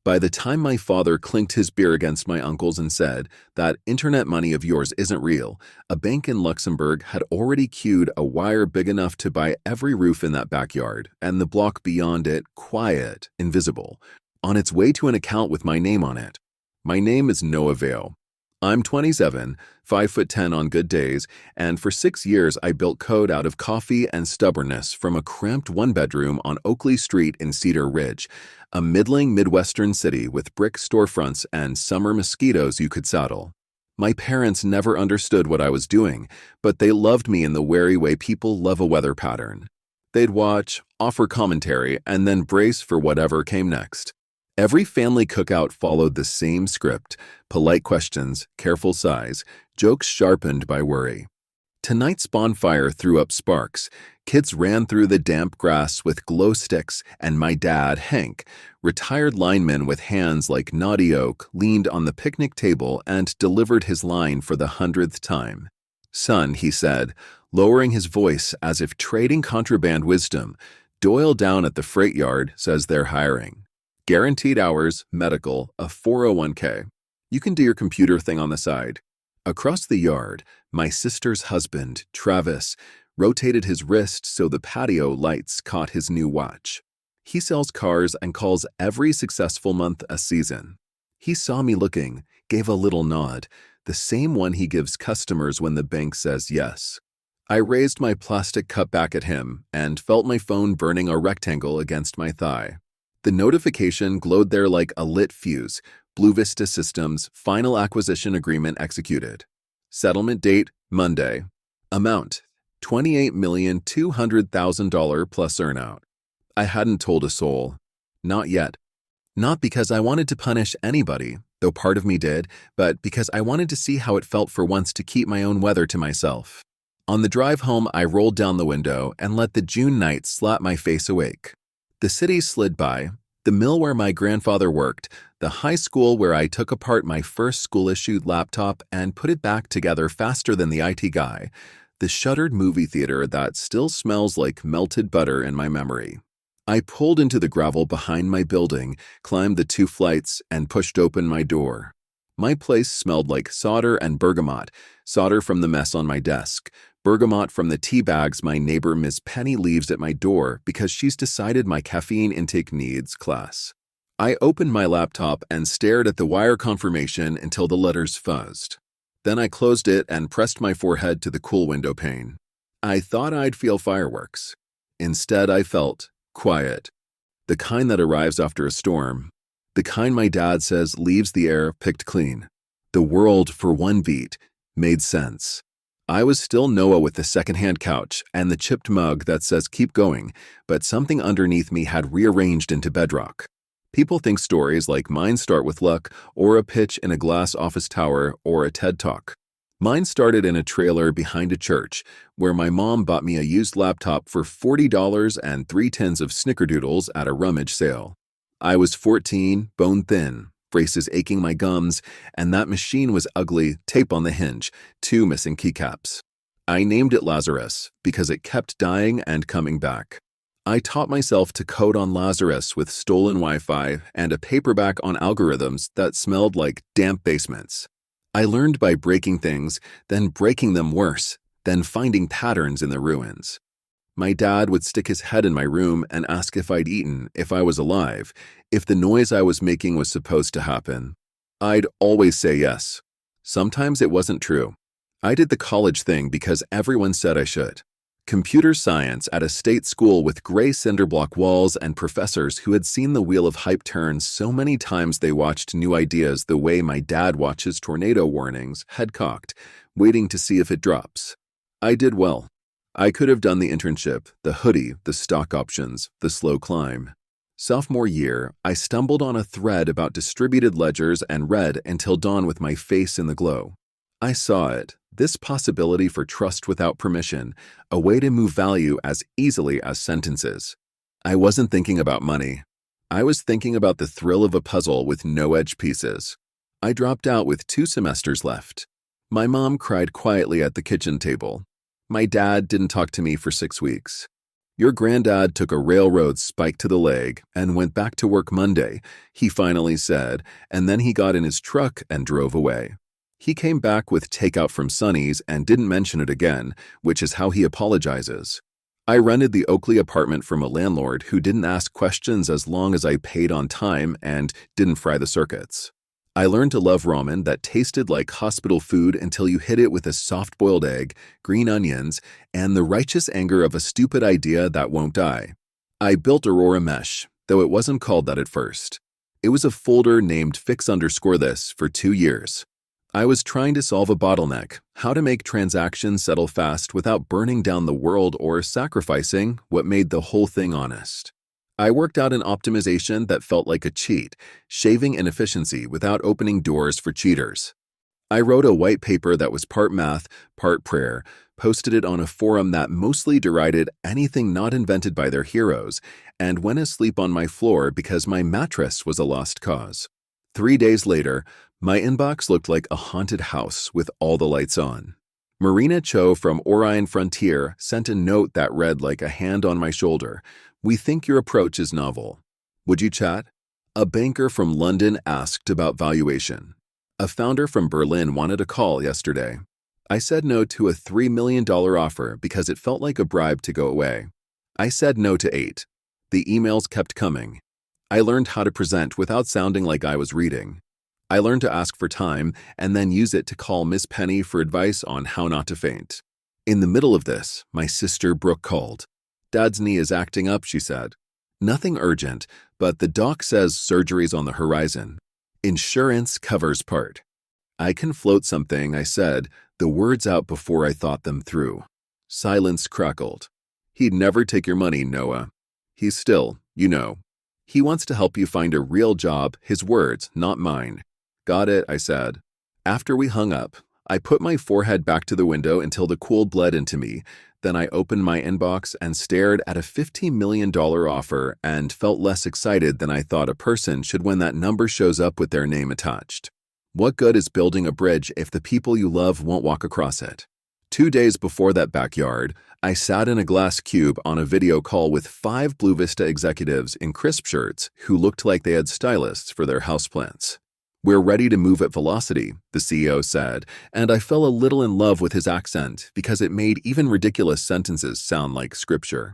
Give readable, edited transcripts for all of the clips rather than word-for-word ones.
By the time my father clinked his beer against my uncle's and said, "That internet money of yours isn't real," a bank in Luxembourg had already queued a wire big enough to buy every roof in that backyard, and the block beyond it quiet, invisible, on its way to an account with my name on it. My name is Noah Vale. I'm 27, 5'10" on good days, and for 6 years I built code out of coffee and stubbornness from a cramped one-bedroom on Oakley Street in Cedar Ridge, a middling Midwestern city with brick storefronts and summer mosquitoes you could saddle. My parents never understood what I was doing, but they loved me in the wary way people love a weather pattern. They'd watch, offer commentary, and then brace for whatever came next. Every family cookout followed the same script: polite questions, careful sighs, jokes sharpened by worry. Tonight's bonfire threw up sparks. Kids ran through the damp grass with glow sticks, and my dad, Hank, retired lineman with hands like knotty oak, leaned on the picnic table and delivered his line for the 100th time. "Son," he said, lowering his voice as if trading contraband wisdom, "Doyle down at the freight yard says they're hiring. Guaranteed hours, medical, a 401k. You can do your computer thing on the side." Across the yard, my sister's husband, Travis, rotated his wrist so the patio lights caught his new watch. He sells cars and calls every successful month a season. He saw me looking, gave a little nod, the same one he gives customers when the bank says yes. I raised my plastic cup back at him and felt my phone burning a rectangle against my thigh. The notification glowed there like a lit fuse. Blue Vista Systems, final acquisition agreement executed. Settlement date, Monday. Amount, $28,200,000 plus earnout. I hadn't told a soul. Not yet. Not because I wanted to punish anybody, though part of me did, but because I wanted to see how it felt for once to keep my own weather to myself. On the drive home, I rolled down the window and let the June night slap my face awake. The city slid by, the mill where my grandfather worked, the high school where I took apart my first school-issued laptop and put it back together faster than the IT guy, the shuttered movie theater that still smells like melted butter in my memory. I pulled into the gravel behind my building, climbed the 2 flights, and pushed open my door. My place smelled like solder and bergamot, solder from the mess on my desk, bergamot from the tea bags my neighbor Miss Penny leaves at my door because she's decided my caffeine intake needs class. I opened my laptop and stared at the wire confirmation until the letters fuzzed. Then I closed it and pressed my forehead to the cool window pane. I thought I'd feel fireworks. Instead, I felt quiet. The kind that arrives after a storm. The kind my dad says leaves the air picked clean. The world, for one beat, made sense. I was still Noah with the secondhand couch and the chipped mug that says keep going, but something underneath me had rearranged into bedrock. People think stories like mine start with luck, or a pitch in a glass office tower, or a TED Talk. Mine started in a trailer behind a church, where my mom bought me a used laptop for $40 and 3 tins of snickerdoodles at a rummage sale. I was 14, bone thin, braces aching my gums, and that machine was ugly, tape on the hinge, 2 missing keycaps. I named it Lazarus because it kept dying and coming back. I taught myself to code on Lazarus with stolen Wi-Fi and a paperback on algorithms that smelled like damp basements. I learned by breaking things, then breaking them worse, then finding patterns in the ruins. My dad would stick his head in my room and ask if I'd eaten, if I was alive, if the noise I was making was supposed to happen. I'd always say yes. Sometimes it wasn't true. I did the college thing because everyone said I should. Computer science at a state school with gray cinderblock walls and professors who had seen the wheel of hype turn so many times they watched new ideas the way my dad watches tornado warnings, head cocked, waiting to see if it drops. I did well. I could have done the internship, the hoodie, the stock options, the slow climb. Sophomore year, I stumbled on a thread about distributed ledgers and read until dawn with my face in the glow. I saw it, this possibility for trust without permission, a way to move value as easily as sentences. I wasn't thinking about money. I was thinking about the thrill of a puzzle with no edge pieces. I dropped out with 2 semesters left. My mom cried quietly at the kitchen table. My dad didn't talk to me for 6 weeks. Your granddad took a railroad spike to the leg and went back to work Monday, he finally said, and then he got in his truck and drove away. He came back with takeout from Sonny's and didn't mention it again, which is how he apologizes. I rented the Oakley apartment from a landlord who didn't ask questions as long as I paid on time and didn't fry the circuits. I learned to love ramen that tasted like hospital food until you hit it with a soft-boiled egg, green onions, and the righteous anger of a stupid idea that won't die. I built Aurora Mesh, though it wasn't called that at first. It was a folder named fix_this for 2 years. I was trying to solve a bottleneck, how to make transactions settle fast without burning down the world or sacrificing what made the whole thing honest. I worked out an optimization that felt like a cheat, shaving inefficiency without opening doors for cheaters. I wrote a white paper that was part math, part prayer, posted it on a forum that mostly derided anything not invented by their heroes, and went asleep on my floor because my mattress was a lost cause. 3 days later, my inbox looked like a haunted house with all the lights on. Marina Cho from Orion Frontier sent a note that read like a hand on my shoulder. "We think your approach is novel. Would you chat?" A banker from London asked about valuation. A founder from Berlin wanted a call yesterday. I said no to a $3 million offer because it felt like a bribe to go away. I said no to 8. The emails kept coming. I learned how to present without sounding like I was reading. I learned to ask for time and then use it to call Miss Penny for advice on how not to faint. In the middle of this, my sister Brooke called. "Dad's knee is acting up," she said. "Nothing urgent, but the doc says surgery's on the horizon. Insurance covers part." "I can float something," I said, the words out before I thought them through. Silence crackled. "He'd never take your money, Noah. He's still, you know. He wants to help you find a real job, his words, not mine." "Got it," I said. After we hung up, I put my forehead back to the window until the cold bled into me. Then I opened my inbox and stared at a $50 million offer and felt less excited than I thought a person should when that number shows up with their name attached. What good is building a bridge if the people you love won't walk across it? 2 days before that backyard, I sat in a glass cube on a video call with 5 Blue Vista executives in crisp shirts who looked like they had stylists for their houseplants. "We're ready to move at velocity," the CEO said, and I fell a little in love with his accent because it made even ridiculous sentences sound like scripture.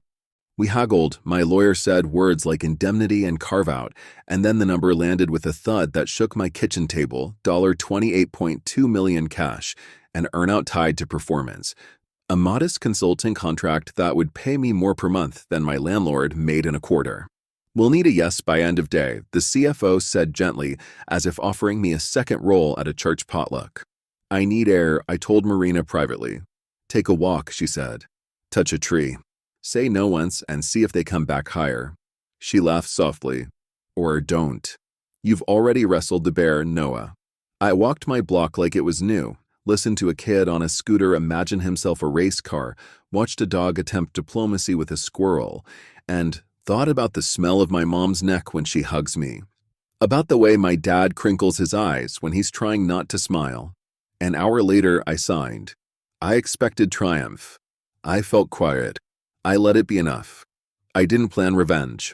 We haggled, my lawyer said words like indemnity and carve-out, and then the number landed with a thud that shook my kitchen table, $28.2 million cash, an earnout tied to performance. A modest consulting contract that would pay me more per month than my landlord made in a quarter. "We'll need a yes by end of day," the CFO said gently, as if offering me a second role at a church potluck. "I need air," I told Marina privately. "Take a walk," she said. "Touch a tree. Say no once and see if they come back higher." She laughed softly. "Or don't. You've already wrestled the bear, Noah." I walked my block like it was new, listened to a kid on a scooter imagine himself a race car, watched a dog attempt diplomacy with a squirrel, and thought about the smell of my mom's neck when she hugs me. About the way my dad crinkles his eyes when he's trying not to smile. An hour later, I signed. I expected triumph. I felt quiet. I let it be enough. I didn't plan revenge.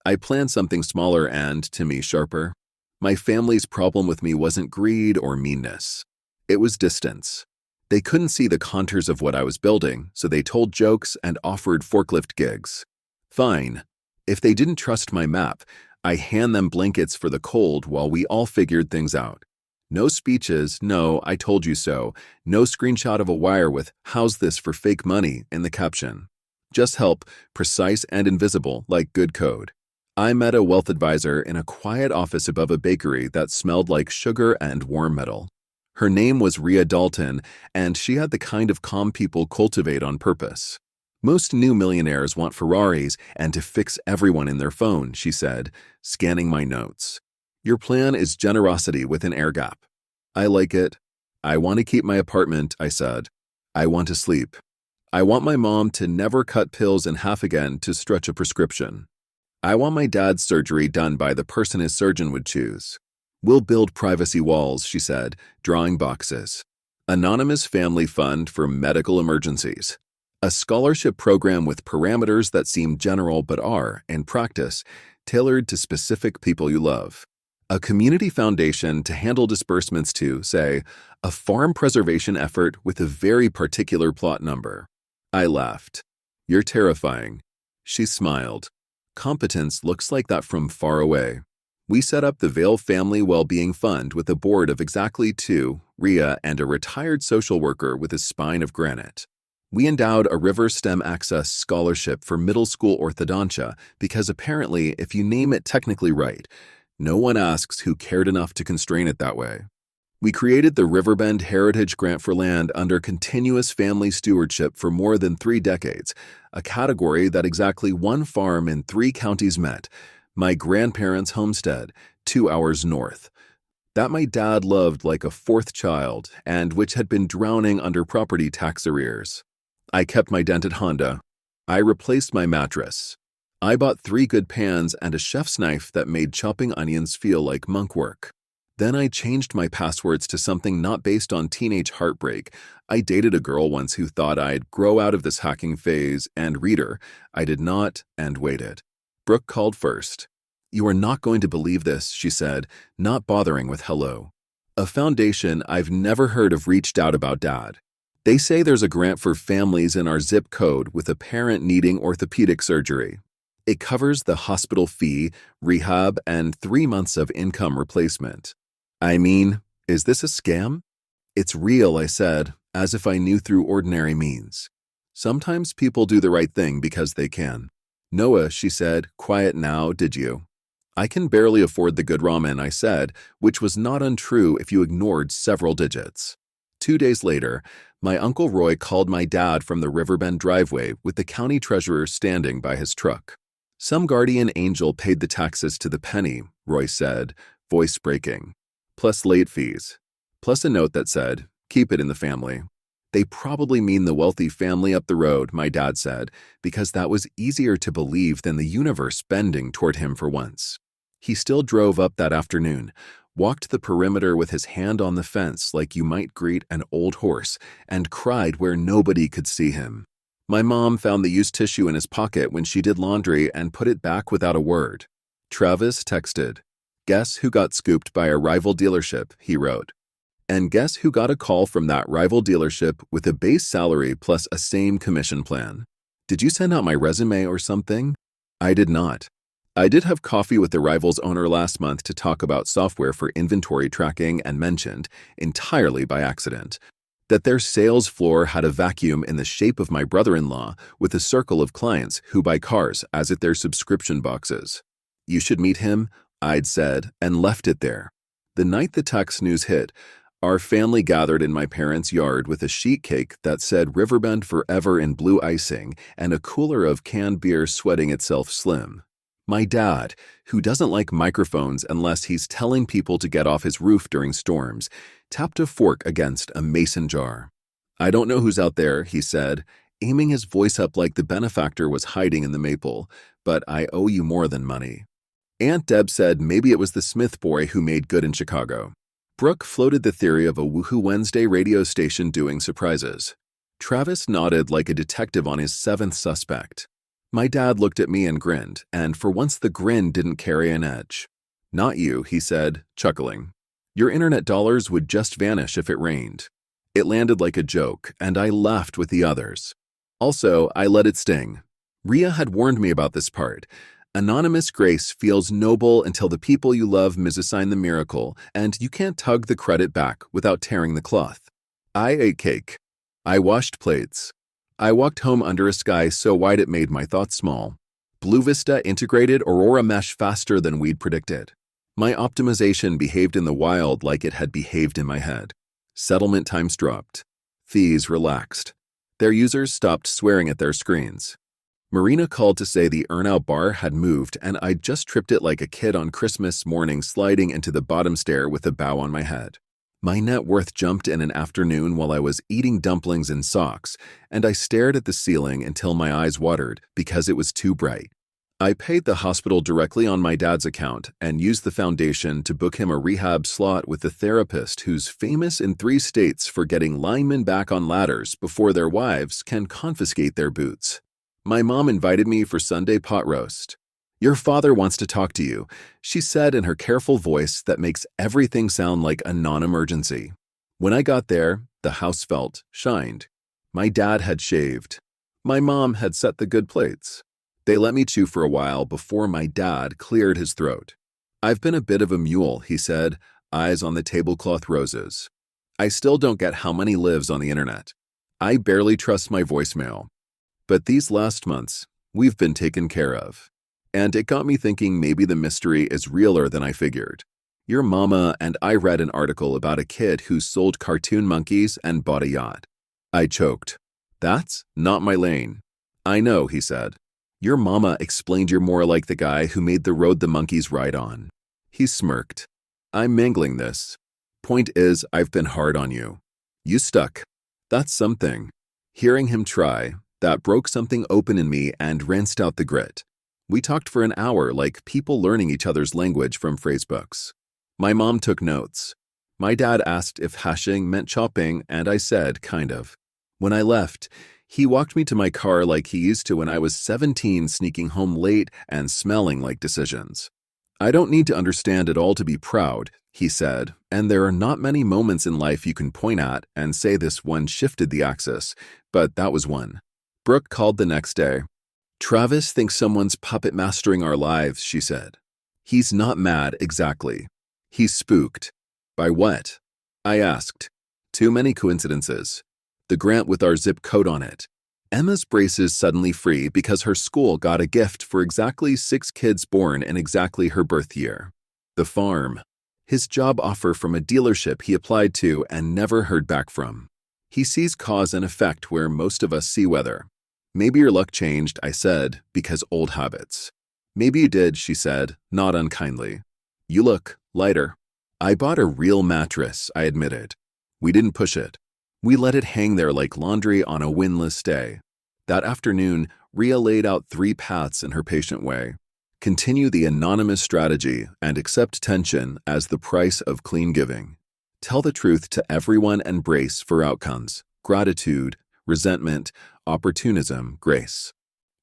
I planned something smaller and, to me, sharper. My family's problem with me wasn't greed or meanness. It was distance. They couldn't see the contours of what I was building, so they told jokes and offered forklift gigs. Fine. If they didn't trust my map, I hand them blankets for the cold while we all figured things out. No speeches, no "I told you so," no screenshot of a wire with "How's this for fake money" in the caption. Just help, precise and invisible, like good code. I met a wealth advisor in a quiet office above a bakery that smelled like sugar and warm metal. Her name was Rhea Dalton, and she had the kind of calm people cultivate on purpose. "Most new millionaires want Ferraris and to fix everyone in their phone," she said, scanning my notes. "Your plan is generosity with an air gap." "I like it. I want to keep my apartment," I said. "I want to sleep. I want my mom to never cut pills in half again to stretch a prescription. I want my dad's surgery done by the person his surgeon would choose. We'll build privacy walls," she said, drawing boxes. "Anonymous family fund for medical emergencies. A scholarship program with parameters that seem general but are, in practice, tailored to specific people you love. A community foundation to handle disbursements to, say, a farm preservation effort with a very particular plot number. I laughed. You're terrifying. She smiled. Competence looks like that from far away. We set up the Vale Family Wellbeing Fund with a board of exactly 2, Rhea, and a retired social worker with a spine of granite. We endowed a River STEM Access scholarship for middle school orthodontia because apparently, if you name it technically right, no one asks who cared enough to constrain it that way. We created the Riverbend Heritage Grant for Land under continuous family stewardship for more than 3 decades, a category that exactly 1 farm in 3 counties met, my grandparents' homestead, 2 hours north. That my dad loved like a 4th child, and which had been drowning under property tax arrears. I kept my dented Honda. I replaced my mattress. I bought 3 good pans and a chef's knife that made chopping onions feel like monk work. Then I changed my passwords to something not based on teenage heartbreak. I dated a girl once who thought I'd grow out of this hacking phase, and read her. I did not, and waited. Brooke called first. You are not going to believe this, she said, not bothering with hello. A foundation I've never heard of reached out about Dad. They say there's a grant for families in our zip code with a parent needing orthopedic surgery. It covers the hospital fee, rehab, and 3 months of income replacement. I mean, is this a scam? It's real, I said, as if I knew through ordinary means. Sometimes people do the right thing because they can. Noah, she said, quiet now, did you? I can barely afford the good ramen, I said, which was not untrue if you ignored several digits. 2 days later, my Uncle Roy called my dad from the Riverbend driveway with the county treasurer standing by his truck. Some guardian angel paid the taxes to the penny, Roy said, voice breaking. Plus late fees. Plus a note that said, keep it in the family. They probably mean the wealthy family up the road, my dad said, because that was easier to believe than the universe bending toward him for once. He still drove up that afternoon, walked the perimeter with his hand on the fence like you might greet an old horse, and cried where nobody could see him. My mom found the used tissue in his pocket when she did laundry and put it back without a word. Travis texted, guess who got scooped by a rival dealership, he wrote. And guess who got a call from that rival dealership with a base salary plus a same commission plan? Did you send out my resume or something? I did not. I did have coffee with the rival's owner last month to talk about software for inventory tracking and mentioned, entirely by accident, that their sales floor had a vacuum in the shape of my brother-in-law with a circle of clients who buy cars as at their subscription boxes. You should meet him, I'd said, and left it there. The night the tax news hit, our family gathered in my parents' yard with a sheet cake that said Riverbend Forever in blue icing and a cooler of canned beer sweating itself slim. My dad, who doesn't like microphones unless he's telling people to get off his roof during storms, tapped a fork against a mason jar. I don't know who's out there, he said, aiming his voice up like the benefactor was hiding in the maple, but I owe you more than money. Aunt Deb said maybe it was the Smith boy who made good in Chicago. Brooke floated the theory of a Woohoo Wednesday radio station doing surprises. Travis nodded like a detective on his 7th suspect. My dad looked at me and grinned, and for once the grin didn't carry an edge. Not you, he said, chuckling. Your internet dollars would just vanish if it rained. It landed like a joke, and I laughed with the others. Also, I let it sting. Rhea had warned me about this part. Anonymous grace feels noble until the people you love misassign the miracle, and you can't tug the credit back without tearing the cloth. I ate cake. I washed plates. I walked home under a sky so wide it made my thoughts small. Blue Vista integrated Aurora Mesh faster than we'd predicted. My optimization behaved in the wild like it had behaved in my head. Settlement times dropped. Fees relaxed. Their users stopped swearing at their screens. Marina called to say the earn-out bar had moved and I'd just tripped it like a kid on Christmas morning sliding into the bottom stair with a bow on my head. My net worth jumped in an afternoon while I was eating dumplings in socks, and I stared at the ceiling until my eyes watered because it was too bright. I paid the hospital directly on my dad's account and used the foundation to book him a rehab slot with a therapist who's famous in 3 states for getting linemen back on ladders before their wives can confiscate their boots. My mom invited me for Sunday pot roast. "Your father wants to talk to you," she said in her careful voice that makes everything sound like a non-emergency. When I got there, the house shined. My dad had shaved. My mom had set the good plates. They let me chew for a while before my dad cleared his throat. "I've been a bit of a mule," he said, eyes on the tablecloth roses. "I still don't get how money lives on the internet. I barely trust my voicemail. But these last months, we've been taken care of." And it got me thinking maybe the mystery is realer than I figured. Your mama and I read an article about a kid who sold cartoon monkeys and bought a yacht. I choked. "That's not my lane." "I know," he said. "Your mama explained you're more like the guy who made the road the monkeys ride on." He smirked. "I'm mangling this. Point is, I've been hard on you. You stuck. That's something." Hearing him try, that broke something open in me and rinsed out the grit. We talked for an hour like people learning each other's language from phrasebooks. My mom took notes. My dad asked if hashing meant chopping, and I said, kind of. When I left, he walked me to my car like he used to when I was 17, sneaking home late and smelling like decisions. "I don't need to understand it all to be proud," he said, and there are not many moments in life you can point at and say this one shifted the axis, but that was one. Brooke called the next day. "Travis thinks someone's puppet mastering our lives," she said. "He's not mad exactly. He's spooked." "By what?" I asked. "Too many coincidences. The grant with our zip code on it. Emma's braces suddenly free because her school got a gift for exactly 6 kids born in exactly her birth year. The farm. His job offer from a dealership he applied to and never heard back from. He sees cause and effect where most of us see weather. Maybe your luck changed," I said, "because old habits." "Maybe you did," she said, not unkindly. "You look lighter." "I bought a real mattress," I admitted. "We didn't push it. We let it hang there like laundry on a windless day." That afternoon, Rhea laid out 3 paths in her patient way. Continue the anonymous strategy and accept tension as the price of clean giving. Tell the truth to everyone and brace for outcomes, gratitude, resentment, opportunism, grace.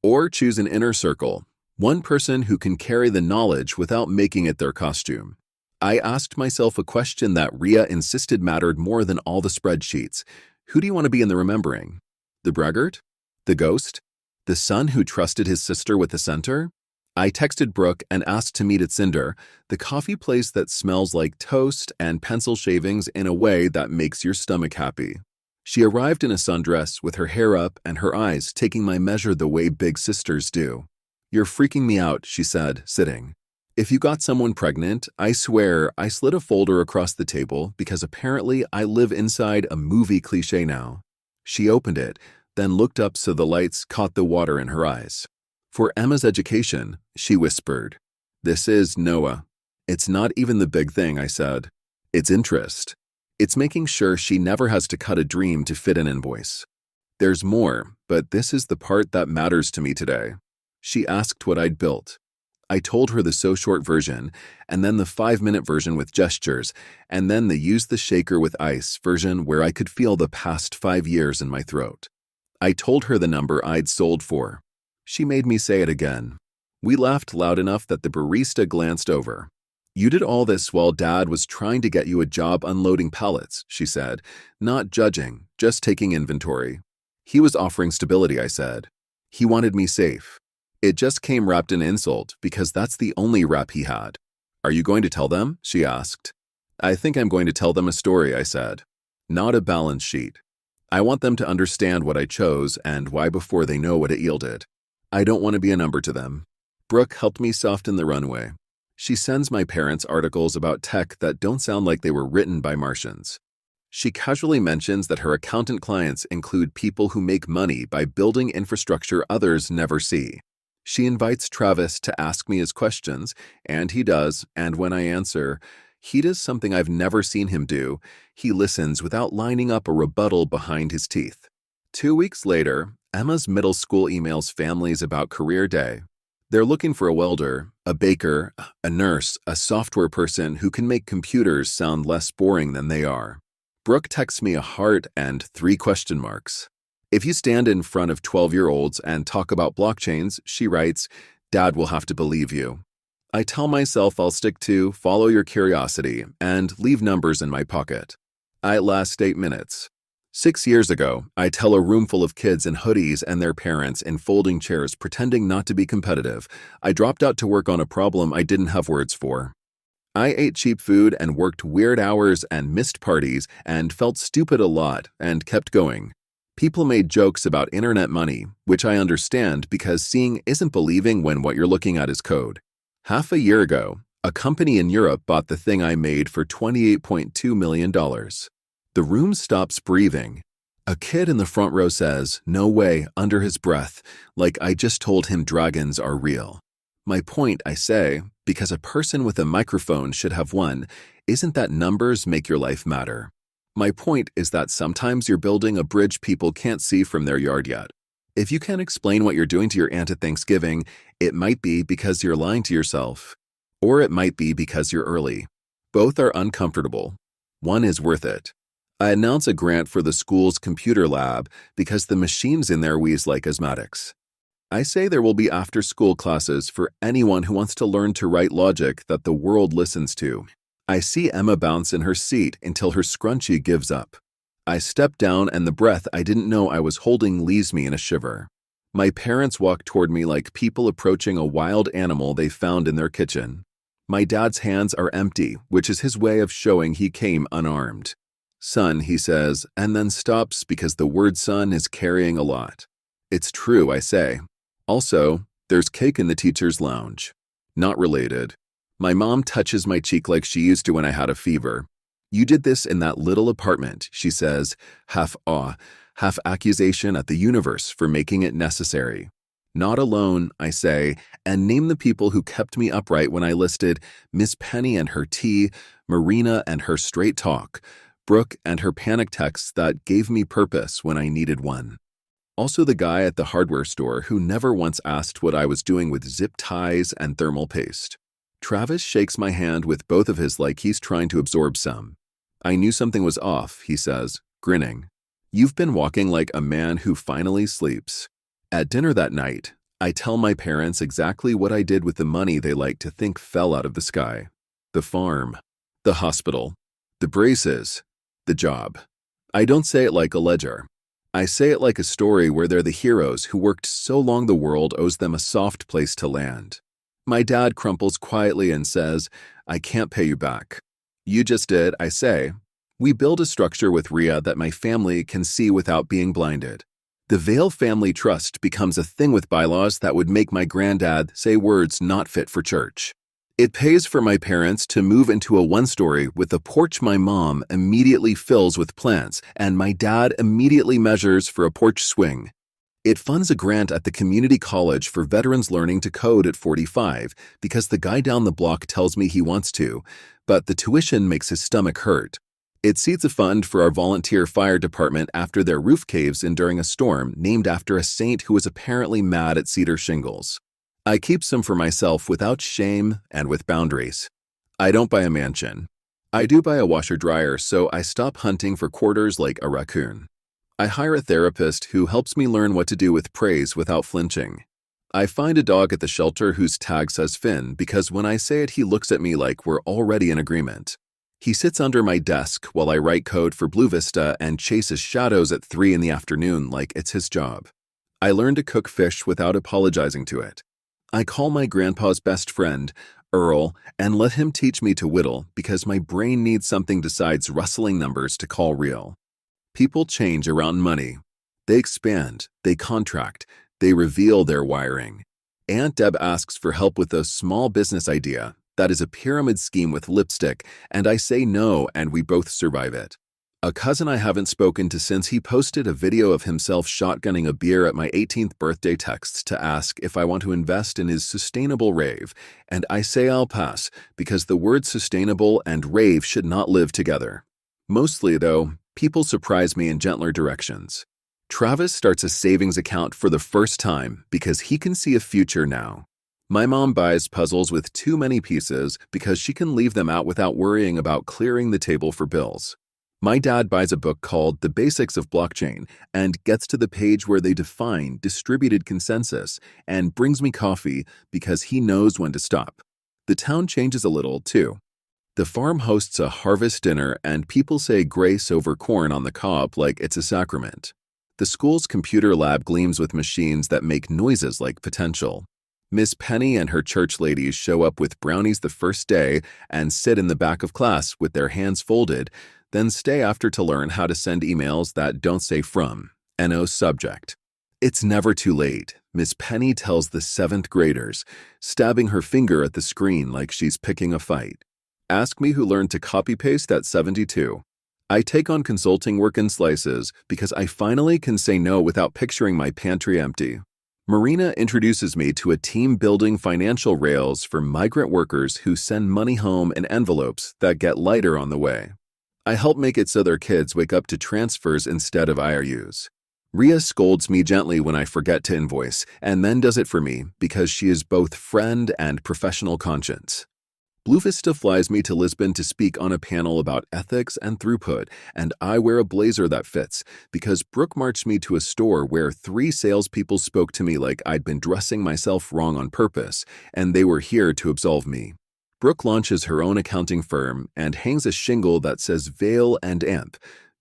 Or choose an inner circle, one person who can carry the knowledge without making it their costume. I asked myself a question that Rhea insisted mattered more than all the spreadsheets. Who do you want to be in the remembering? The braggart? The ghost? The son who trusted his sister with the center? I texted Brooke and asked to meet at Cinder, the coffee place that smells like toast and pencil shavings in a way that makes your stomach happy. She arrived in a sundress with her hair up and her eyes taking my measure the way big sisters do. "You're freaking me out," she said, sitting. "If you got someone pregnant, I swear I slid a folder across the table because apparently I live inside a movie cliché now." She opened it, then looked up so the lights caught the water in her eyes. "For Emma's education," she whispered. "This is Noah. It's not even the big thing," I said. "It's interest. It's making sure she never has to cut a dream to fit an invoice. There's more, but this is the part that matters to me today." She asked what I'd built. I told her the so short version, and then the 5-minute version with gestures, and then the use the shaker with ice version where I could feel the past 5 years in my throat. I told her the number I'd sold for. She made me say it again. We laughed loud enough that the barista glanced over. "You did all this while Dad was trying to get you a job unloading pallets," she said, not judging, just taking inventory. "He was offering stability," I said. "He wanted me safe." It just came wrapped in insult because that's the only wrap he had. "Are you going to tell them?" she asked. "I think I'm going to tell them a story," I said. "Not a balance sheet. I want them to understand what I chose and why before they know what it yielded. I don't want to be a number to them." Brooke helped me soften the runway. She sends my parents articles about tech that don't sound like they were written by Martians. She casually mentions that her accountant clients include people who make money by building infrastructure others never see. She invites Travis to ask me his questions, and he does, and when I answer, he does something I've never seen him do. He listens without lining up a rebuttal behind his teeth. 2 weeks later, Emma's middle school emails families about career day. They're looking for a welder, a baker, a nurse, a software person who can make computers sound less boring than they are. Brooke texts me a heart and 3 question marks. If you stand in front of 12-year-olds and talk about blockchains, she writes, Dad will have to believe you. I tell myself I'll stick to follow your curiosity and leave numbers in my pocket. I last 8 minutes. 6 years ago, I tell a room full of kids in hoodies and their parents in folding chairs pretending not to be competitive. I dropped out to work on a problem I didn't have words for. I ate cheap food and worked weird hours and missed parties and felt stupid a lot and kept going. People made jokes about internet money, which I understand because seeing isn't believing when what you're looking at is code. Half a year ago, a company in Europe bought the thing I made for $28.2 million. The room stops breathing. A kid in the front row says, "No way," under his breath, like I just told him dragons are real. My point, I say, because a person with a microphone should have one, isn't that numbers make your life matter. My point is that sometimes you're building a bridge people can't see from their yard yet. If you can't explain what you're doing to your aunt at Thanksgiving, it might be because you're lying to yourself. Or it might be because you're early. Both are uncomfortable. One is worth it. I announce a grant for the school's computer lab because the machines in there wheeze like asthmatics. I say there will be after-school classes for anyone who wants to learn to write logic that the world listens to. I see Emma bounce in her seat until her scrunchie gives up. I step down and the breath I didn't know I was holding leaves me in a shiver. My parents walk toward me like people approaching a wild animal they found in their kitchen. My dad's hands are empty, which is his way of showing he came unarmed. "Son," he says, and then stops because the word son is carrying a lot. "It's true," I say. Also, there's cake in the teacher's lounge. Not related. My mom touches my cheek like she used to when I had a fever. "You did this in that little apartment," she says, half awe, half accusation at the universe for making it necessary. "Not alone," I say, and name the people who kept me upright when I listed Miss Penny and her tea, Marina and her straight talk, Brooke and her panic texts that gave me purpose when I needed one. Also the guy at the hardware store who never once asked what I was doing with zip ties and thermal paste. Travis shakes my hand with both of his like he's trying to absorb some. "I knew something was off," he says, grinning. "You've been walking like a man who finally sleeps." At dinner that night, I tell my parents exactly what I did with the money they like to think fell out of the sky. The farm, the hospital, the braces, the job. I don't say it like a ledger. I say it like a story where they're the heroes who worked so long the world owes them a soft place to land. My dad crumples quietly and says, "I can't pay you back." "You just did," I say. We build a structure with Rhea that my family can see without being blinded. The Vale Family Trust becomes a thing with bylaws that would make my granddad say words not fit for church. It pays for my parents to move into a one-story with a porch my mom immediately fills with plants and my dad immediately measures for a porch swing. It funds a grant at the community college for veterans learning to code at 45 because the guy down the block tells me he wants to, but the tuition makes his stomach hurt. It seeds a fund for our volunteer fire department after their roof caves in during a storm named after a saint who was apparently mad at cedar shingles. I keep some for myself without shame and with boundaries. I don't buy a mansion. I do buy a washer-dryer, so I stop hunting for quarters like a raccoon. I hire a therapist who helps me learn what to do with praise without flinching. I find a dog at the shelter whose tag says Finn because when I say it, he looks at me like we're already in agreement. He sits under my desk while I write code for Blue Vista and chases shadows at 3 in the afternoon like it's his job. I learned to cook fish without apologizing to it. I call my grandpa's best friend, Earl, and let him teach me to whittle because my brain needs something besides rustling numbers to call real. People change around money. They expand, they contract, they reveal their wiring. Aunt Deb asks for help with a small business idea that is a pyramid scheme with lipstick, and I say no and we both survive it. A cousin I haven't spoken to since he posted a video of himself shotgunning a beer at my 18th birthday texts to ask if I want to invest in his sustainable rave, and I say I'll pass because the words sustainable and rave should not live together. Mostly, though, people surprise me in gentler directions. Travis starts a savings account for the first time because he can see a future now. My mom buys puzzles with too many pieces because she can leave them out without worrying about clearing the table for bills. My dad buys a book called The Basics of Blockchain and gets to the page where they define distributed consensus and brings me coffee because he knows when to stop. The town changes a little, too. The farm hosts a harvest dinner and people say grace over corn on the cob like it's a sacrament. The school's computer lab gleams with machines that make noises like potential. Miss Penny and her church ladies show up with brownies the first day and sit in the back of class with their hands folded, then stay after to learn how to send emails that don't say from, NO subject. It's never too late, Miss Penny tells the 7th graders, stabbing her finger at the screen like she's picking a fight. Ask me who learned to copy-paste at 72. I take on consulting work in slices because I finally can say no without picturing my pantry empty. Marina introduces me to a team-building financial rails for migrant workers who send money home in envelopes that get lighter on the way. I help make it so their kids wake up to transfers instead of IRUs. Ria scolds me gently when I forget to invoice, and then does it for me because she is both friend and professional conscience. Blue Vista flies me to Lisbon to speak on a panel about ethics and throughput, and I wear a blazer that fits because Brooke marched me to a store where 3 salespeople spoke to me like I'd been dressing myself wrong on purpose, and they were here to absolve me. Brooke launches her own accounting firm and hangs a shingle that says Vale and Amp.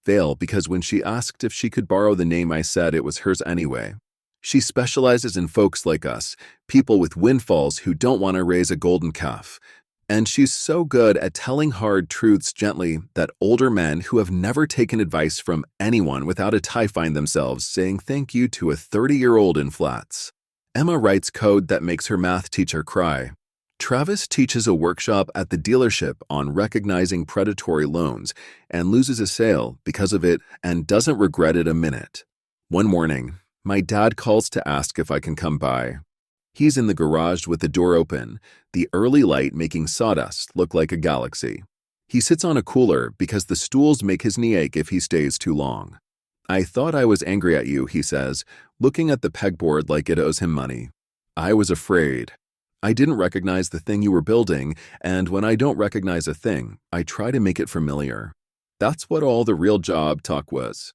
Vale because when she asked if she could borrow the name, I said it was hers anyway. She specializes in folks like us, people with windfalls who don't want to raise a golden calf. And she's so good at telling hard truths gently that older men who have never taken advice from anyone without a tie find themselves saying thank you to a 30-year-old in flats. Emma writes code that makes her math teacher cry. Travis teaches a workshop at the dealership on recognizing predatory loans and loses a sale because of it and doesn't regret it a minute. One morning, my dad calls to ask if I can come by. He's in the garage with the door open, the early light making sawdust look like a galaxy. He sits on a cooler because the stools make his knee ache if he stays too long. I thought I was angry at you, he says, looking at the pegboard like it owes him money. I was afraid. I didn't recognize the thing you were building, and when I don't recognize a thing, I try to make it familiar. That's what all the real job talk was.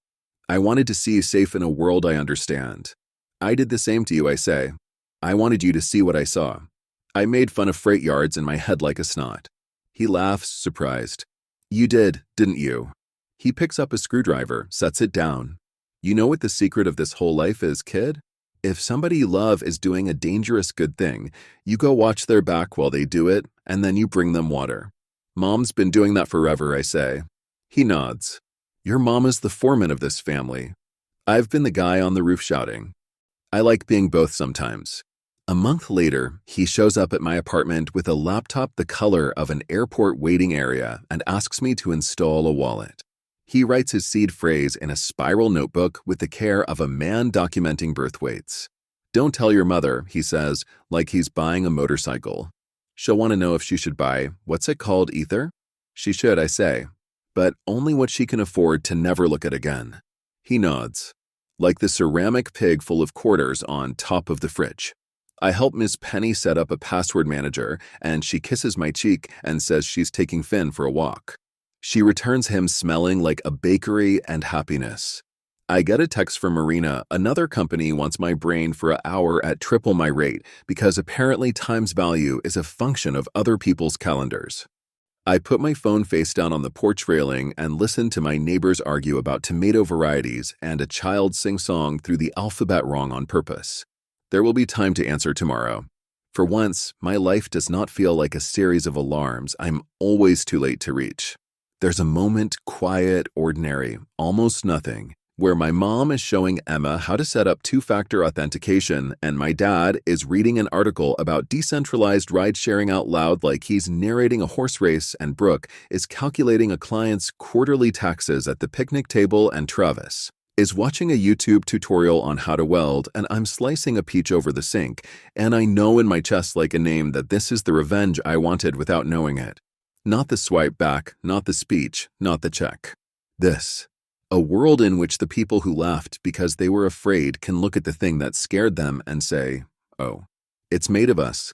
I wanted to see you safe in a world I understand. I did the same to you, I say. I wanted you to see what I saw. I made fun of freight yards in my head like a snot. He laughs, surprised. You did, didn't you? He picks up a screwdriver, sets it down. You know what the secret of this whole life is, kid? If somebody you love is doing a dangerous good thing, you go watch their back while they do it, and then you bring them water. Mom's been doing that forever, I say. He nods. Your mom is the foreman of this family. I've been the guy on the roof shouting. I like being both sometimes. A month later, he shows up at my apartment with a laptop the color of an airport waiting area and asks me to install a wallet. He writes his seed phrase in a spiral notebook with the care of a man documenting birth weights. Don't tell your mother, he says, like he's buying a motorcycle. She'll want to know if she should buy, what's it called, Ether? She should, I say, but only what she can afford to never look at again. He nods, like the ceramic pig full of quarters on top of the fridge. I help Miss Penny set up a password manager, and she kisses my cheek and says she's taking Finn for a walk. She returns him smelling like a bakery and happiness. I get a text from Marina. Another company wants my brain for an hour at triple my rate because apparently time's value is a function of other people's calendars. I put my phone face down on the porch railing and listen to my neighbors argue about tomato varieties and a child sing song through the alphabet wrong on purpose. There will be time to answer tomorrow. For once, my life does not feel like a series of alarms I'm always too late to reach. There's a moment, quiet, ordinary, almost nothing, where my mom is showing Emma how to set up two-factor authentication and my dad is reading an article about decentralized ride-sharing out loud like he's narrating a horse race and Brooke is calculating a client's quarterly taxes at the picnic table and Travis is watching a YouTube tutorial on how to weld and I'm slicing a peach over the sink and I know in my chest like a name that this is the revenge I wanted without knowing it. Not the swipe back, not the speech, not the check. This. A world in which the people who laughed because they were afraid can look at the thing that scared them and say, oh, it's made of us,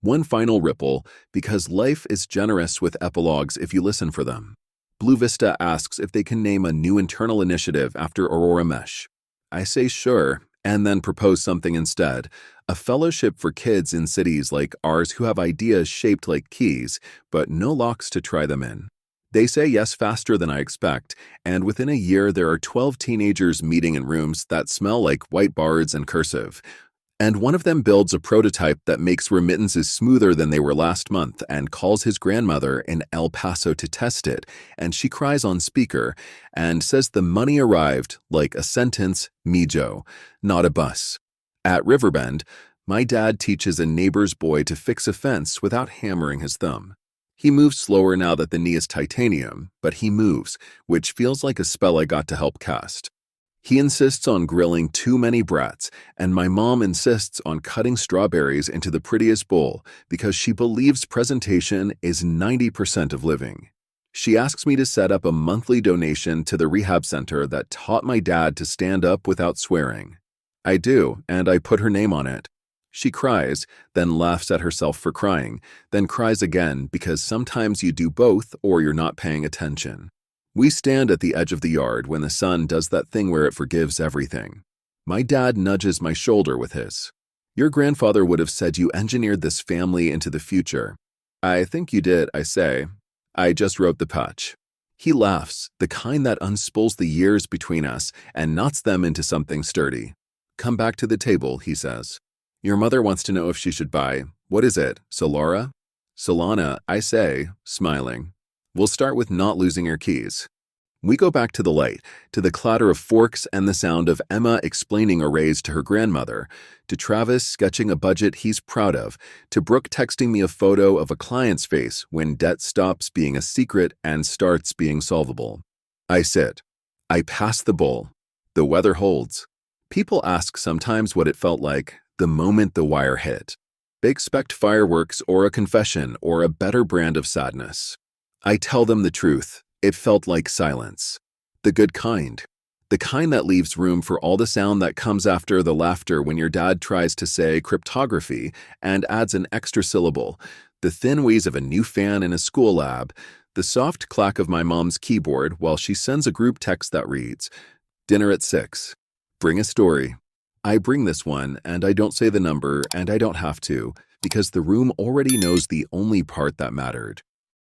One final ripple, because life is generous with epilogues if you listen for them. Blue Vista asks if they can name a new internal initiative after Aurora Mesh. I say sure, and then propose something instead. A fellowship for kids in cities like ours who have ideas shaped like keys, but no locks to try them in. They say yes faster than I expect, and within a year there are 12 teenagers meeting in rooms that smell like white bards and cursive. And one of them builds a prototype that makes remittances smoother than they were last month and calls his grandmother in El Paso to test it, and she cries on speaker and says the money arrived like a sentence, me Joe, not a bus. At Riverbend, my dad teaches a neighbor's boy to fix a fence without hammering his thumb. He moves slower now that the knee is titanium, but he moves, which feels like a spell I got to help cast. He insists on grilling too many brats, and my mom insists on cutting strawberries into the prettiest bowl because she believes presentation is 90% of living. She asks me to set up a monthly donation to the rehab center that taught my dad to stand up without swearing. I do, and I put her name on it. She cries, then laughs at herself for crying, then cries again because sometimes you do both or you're not paying attention. We stand at the edge of the yard when the sun does that thing where it forgives everything. My dad nudges my shoulder with his. Your grandfather would have said you engineered this family into the future. I think you did, I say. I just wrote the patch. He laughs, the kind that unspools the years between us and knots them into something sturdy. Come back to the table, he says. Your mother wants to know if she should buy, what is it, Solara? Solana, I say, smiling. We'll start with not losing your keys. We go back to the light, to the clatter of forks and the sound of Emma explaining arrays to her grandmother, to Travis sketching a budget he's proud of, to Brooke texting me a photo of a client's face when debt stops being a secret and starts being solvable. I sit. I pass the bowl. The weather holds. People ask sometimes what it felt like the moment the wire hit. They expect fireworks or a confession or a better brand of sadness. I tell them the truth. It felt like silence. The good kind. The kind that leaves room for all the sound that comes after the laughter when your dad tries to say cryptography and adds an extra syllable, the thin wheeze of a new fan in a school lab, the soft clack of my mom's keyboard while she sends a group text that reads, "Dinner at 6. Bring a story." I bring this one, and I don't say the number, and I don't have to, because the room already knows the only part that mattered.